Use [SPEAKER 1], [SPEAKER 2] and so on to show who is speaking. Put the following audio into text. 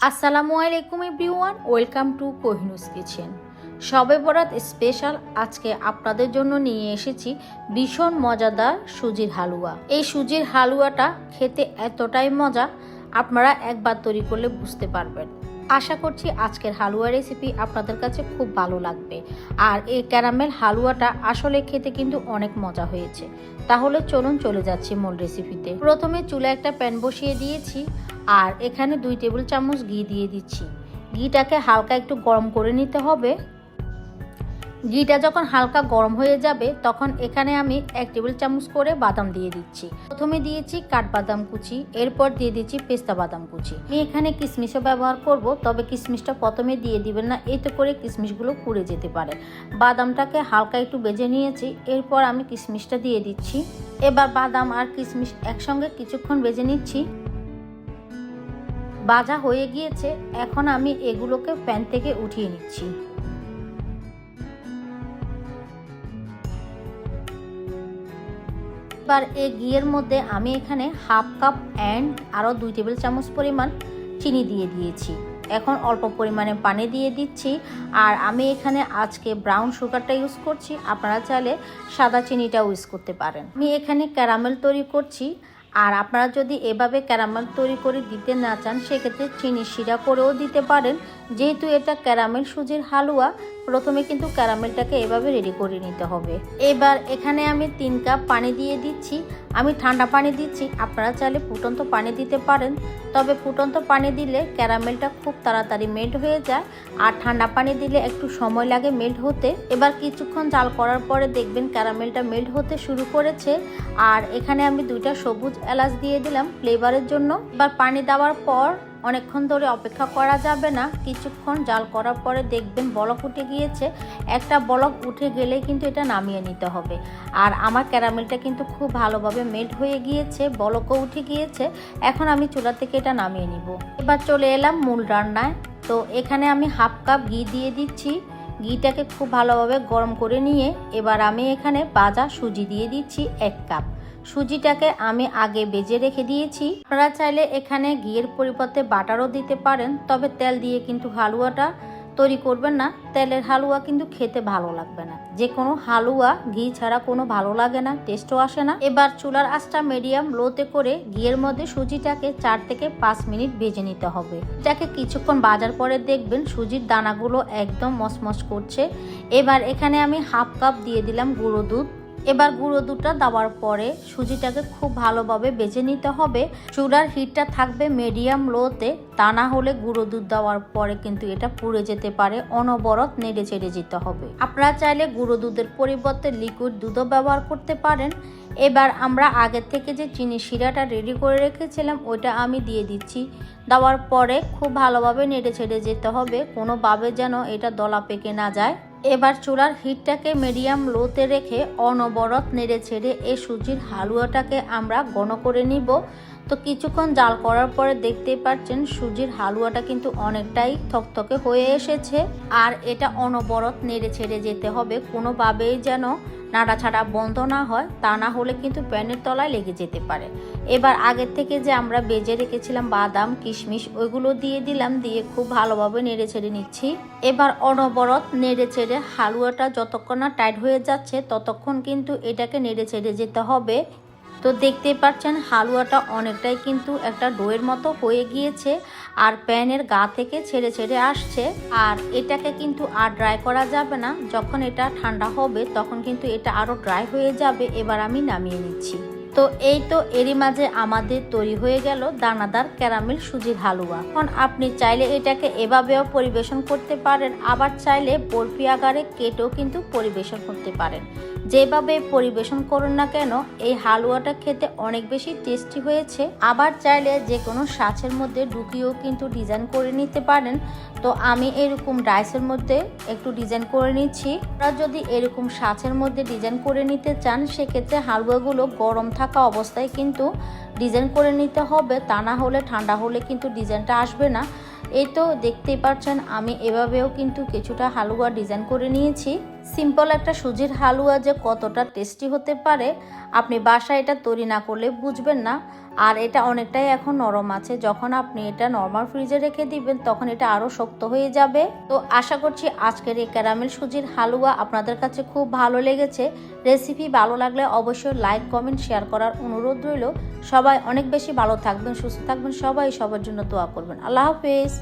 [SPEAKER 1] আসসালামু আলাইকুম everyone, welcome to কোহিনুস kitchen. শবে বরাত স্পেশাল আজকে আপনাদের জন্য নিয়ে এসেছি ভীষণ মজাদার সুজির হালুয়া। এই সুজির হালুয়াটা খেতে এতটাই মজা, আপনারা একবার তৈরি করলে বুঝতে পারবেন। আশা করছি আজকের হালুয়া রেসিপি আপনাদের কাছে খুব ভালো লাগবে। আর এই ক্যারামেল হালুয়াটা আসলে খেতে কিন্তু অনেক মজা হয়েছে। তাহলে চলুন চলে যাচ্ছি মূল রেসিপিতে। প্রথমে চুলায় একটা প্যান বসিয়ে দিয়েছি আর এখানে 2 টেবিল চামচ ঘি দিয়ে দিচ্ছি। ঘিটাকে হালকা একটু গরম করে নিতে হবে। ঘিটা যখন হালকা গরম হয়ে যাবে তখন এখানে আমি 1 টেবিল চামচ করে বাদাম দিয়ে দিচ্ছি। প্রথমে দিয়েছি কাঠবাদাম কুচি, এরপর দিয়ে দিচ্ছি পেস্তা বাদাম কুচি। আমি এখানে কিশমিশও ব্যবহার করব, তবে কিশমিশটা প্রথমে দিয়ে দিবেন না, এতে করে কিশমিশগুলো পুড়ে যেতে পারে। বাদামটাকে হালকা একটু ভেজে নিয়েছি, এরপর আমি কিশমিশটা দিয়ে দিচ্ছি। এবার বাদাম আর কিশমিশ একসঙ্গে কিছুক্ষণ ভেজে নিচ্ছি। ভাজা হয়ে গিয়েছে, এখন আমি এগুলোকে প্যান থেকে উঠিয়ে নিচ্ছি। এবার এই ঘিয়ের মধ্যে আমি এখানে হাফ কাপ অ্যান্ড আরও 2 টেবিল চামচ পরিমাণ চিনি দিয়ে দিয়েছি। এখন অল্প পরিমাণে পানি দিয়ে দিচ্ছি। আর আমি এখানে আজকে ব্রাউন সুগারটা ইউজ করছি, আপনারা চাইলে সাদা চিনিটাও ইউজ করতে পারেন। আমি এখানে ক্যারামেল তৈরি করছি, আর আপনারা যদি এভাবে ক্যারামেল তৈরি করে দিতে না চান সেক্ষেত্রে চিনি শিরা করেও দিতে পারেন। যেহেতু এটা ক্যারামেল সুজির হালুয়া, প্রথমে কিন্তু ক্যারামেলটাকে এভাবে রেডি করে নিতে হবে। এবার এখানে আমি 3 কাপ পানি দিয়ে দিচ্ছি। আমি ঠান্ডা পানি দিচ্ছি, আপনারা চাইলে ফুটন্ত পানি দিতে পারেন, তবে ফুটন্ত পানি দিলে ক্যারামেলটা খুব তাড়াতাড়ি মেল্ট হয়ে যায়, আর ঠান্ডা পানি দিলে একটু সময় লাগে মেল্ট হতে। এবার কিছুক্ষণ জাল করার পরে দেখবেন ক্যারামেলটা মেল্ট হতে শুরু করেছে। আর এখানে আমি 2টা সবুজ এলাচ দিয়ে দিলাম ফ্লেভারের জন্য। এবার পানি দেওয়ার পর অনেকক্ষণ ধরে অপেক্ষা করা যাবে না, কিছুক্ষণ জাল করার পরে দেখবেন বলক উঠে গিয়েছে। একটা বলক উঠে গেলে কিন্তু এটা নামিয়ে নিতে হবে। আর আমার ক্যারামেলটা কিন্তু খুব ভালোভাবে মেল্ট হয়ে গিয়েছে, বলকও উঠে গিয়েছে। এখন আমি চুলা থেকে এটা নামিয়ে নিব। এবার চলে এলাম মূল রান্নায়। তো এখানে আমি হাফ কাপ ঘি দিয়ে দিচ্ছি। ঘিটাকে খুব ভালোভাবে গরম করে নিয়ে এবার আমি এখানে ভাজা সুজি দিয়ে দিচ্ছি 1 কাপ। সুজিটাকে আমি আগে ভেজে রেখে দিয়েছি। আপনারা চাইলে এখানে ঘিয়ের পরিবর্তে বাটারও দিতে পারেন, তবে তেল দিয়ে কিন্তু হালুয়াটা তৈরি করবেন না, তেলের হালুয়া কিন্তু খেতে ভালো লাগবে না। যে কোনো হালুয়া ঘি ছাড়া কোনো ভালো লাগে না, টেস্টও আসে না। এবার চুলার আঁচটা মিডিয়াম লোতে করে ঘিয়ের মধ্যে সুজিটাকে 4 থেকে 5 মিনিট ভেজে নিতে হবে। এটাকে কিছুক্ষণ ভাজার পরে দেখবেন সুজির দানাগুলো একদম মচমচ করছে। এবার এখানে আমি হাফ কাপ দিয়ে দিলাম গুঁড়ো দুধ। এবার গুঁড়ো দুধটা দেওয়ার পরে সুজিটাকে খুব ভালোভাবে ভেজে নিতে হবে। চুলার হিটটা থাকবে মিডিয়াম লোতে, তা না হলে গুঁড়ো দুধ দেওয়ার পরে কিন্তু এটা পুড়ে যেতে পারে। অনবরত নেড়ে চেড়ে যেতে হবে। আপনারা চাইলে গুঁড়ো দুধের পরিবর্তে লিকুইড দুধও ব্যবহার করতে পারেন। এবার আমরা আগের থেকে যে চিনি শিরাটা রেডি করে রেখেছিলাম ওইটা আমি দিয়ে দিচ্ছি। দেওয়ার পরে খুব ভালোভাবে নেড়ে ছেড়ে যেতে হবে, কোনোভাবে যেন এটা দলা পেকে না যায়। এবার চুলার হিটটাকে মিডিয়াম লোতে রেখে অনবরত নেড়ে ছেড়ে এই সুজির হালুয়াটাকে আমরা ঘন করে নিব। তো কিছুক্ষণ জাল করার পরে দেখতেই পাচ্ছেন সুজির হালুয়াটা কিন্তু অনেকটাই থকথকে হয়ে এসেছে। আর এটা অনবরত নেড়ে ছেড়ে যেতে হবে, কোনোভাবেই যেন নাড়াছাড়া বন্ধ না হয়, তা না হলে কিন্তু প্যানের তলায় লেগে যেতে পারে। এবার আগের থেকে যে আমরা ভেজে রেখেছিলাম বাদাম কিশমিশ ওইগুলো দিয়ে দিলাম, দিয়ে খুব ভালোভাবে নেড়ে ছেড়ে নিচ্ছি। এবার অনবরত নেড়ে ছেড়ে হালুয়াটা যতক্ষণ না টাইট হয়ে যাচ্ছে ততক্ষণ কিন্তু এটাকে নেড়ে ছেড়ে যেতে হবে। তো দেখতেই পাচ্ছেন হালুয়াটা অনেকটাই কিন্তু একটা ডোয়ের মতো হয়ে গিয়েছে, আর প্যানের গা থেকে ছেড়ে ছেড়ে আসছে। আর এটাকে কিন্তু আর ড্রাই করা যাবে না, যখন এটা ঠান্ডা হবে তখন কিন্তু এটা আরও ড্রাই হয়ে যাবে। এবার আমি নামিয়ে নিচ্ছি। তো এই তো এরই মাঝে আমাদের তৈরি হয়ে গেল দানাদার ক্যারামেল সুজির হালুয়া। এখন আপনি চাইলে এটাকে এভাবেও পরিবেশন করতে পারেন, আবার চাইলে বরফি আকারে কেটেও কিন্তু পরিবেশন করতে পারেন। যেভাবে পরিবেশন করুন না কেন এই হালুয়াটা খেতে অনেক বেশি টেস্টি হয়েছে। আবার চাইলে যে কোনো সাঁচের মধ্যে ঢুকিয়েও কিন্তু ডিজাইন করে নিতে পারেন। তো আমি এরকম ডাইসের মধ্যে একটু ডিজাইন করে নিচ্ছি। আপনারা যদি এরকম সাঁচের মধ্যে ডিজাইন করে নিতে চান সেক্ষেত্রে হালুয়াগুলো গরম থাকা অবস্থায় কিন্তু ডিজাইন করে নিতে হবে, তা না হলে ঠান্ডা হলে কিন্তু ডিজাইনটা আসবে না। এই তো দেখতেই পাচ্ছেন আমি এভাবেও কিন্তু কিছুটা হালুয়া ডিজাইন করে নিয়েছি। সিম্পল একটা সুজির হালুয়া যে কতটা টেস্টি হতে পারে আপনি বাসায় এটা তৈরি না করলে বুঝবেন না। আর এটা অনেকটাই এখন নরম আছে, যখন আপনি এটা নর্মাল ফ্রিজে রেখে দিবেন তখন এটা আরও শক্ত হয়ে যাবে। তো আশা করছি আজকের এই ক্যারামেল সুজির হালুয়া আপনাদের কাছে খুব ভালো লেগেছে। রেসিপি ভালো লাগলে অবশ্যই লাইক কমেন্ট শেয়ার করার অনুরোধ রইল। সবাই অনেক বেশি ভালো থাকবেন, সুস্থ থাকবেন, সবাই সবার জন্য দোয়া করবেন। আল্লাহ হাফেজ।